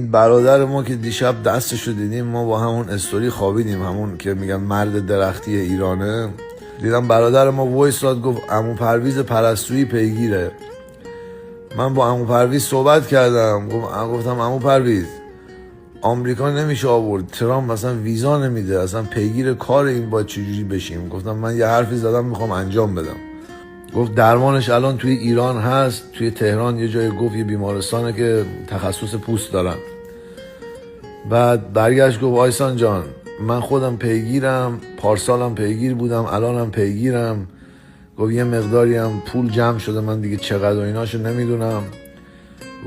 این برادر ما که دیشب دستشو دیدیم، ما با همون استوری خوابیدیم، همون که میگن مرد درختی ایرانه. دیدم برادر ما وایساد گفت عمو پرویز پرستویی پیگیره. من با عمو پرویز صحبت کردم، گفتم عمو پرویز آمریکا نمیشه آورد، ترامپ مثلا ویزا نمیده، اصلا پیگیر کار این باید چجوری بشیم. گفتم من یه حرفی زدم میخوام انجام بدم. گفت درمانش الان توی ایران هست، توی تهران یه جای گفت یه بیمارستانه که تخصص پوست دارن. بعد برگشت گفت آیسان جان من خودم پیگیرم، پارسالم پیگیر بودم، الانم پیگیرم. گفت یه مقداری هم پول جمع شده، من دیگه چقدر و ایناشو نمیدونم.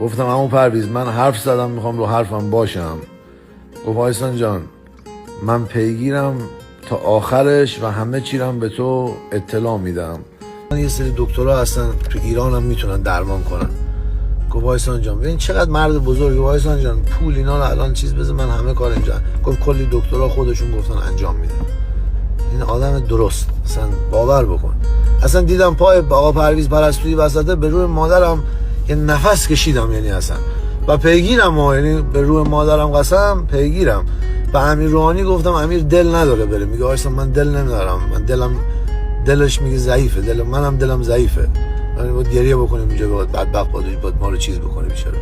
گفتم عمو پرویز من حرف زدم، میخوام رو حرفم باشم. گفت آیسان جان من پیگیرم تا آخرش و همه چیرم به تو اطلاع میدم. یه سری دکترها هستن تو ایران هم میتونن درمان کنن. گفت آیسان جان ببین چقدر مرد بزرگی. گفت آیسان جان پول اینا رو الان چیز بذار من همه کار اینجا. گفت کلی دکترها خودشون گفتن انجام میدن. این آدم درست، اصلا باور بکن. اصلا دیدم پای آقا پرویز پرستویی وسطه، به روی مادرم یه نفس کشیدم، یعنی اصلا و پیگیرم یعنی به روی مادرم قسم پیگیرم. به امیر روحانی گفتم امیر دل نداره بره، میگه آیسان من دل نمیدارم، من دلش میگه ضعیفه، منم دلم ضعیفه، یعنی باید گریه بکنیم اینجا، باید بدبخت باید ما رو چیز بکنه بیچاره.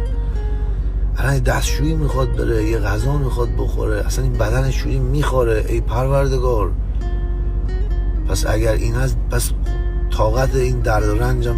الان دستشویی میخواد بره، یه غذا میخواد بخوره، اصلا این بدن شویی میخوره. ای پروردگار، پس اگر این هست پس طاقت این درد و رنجم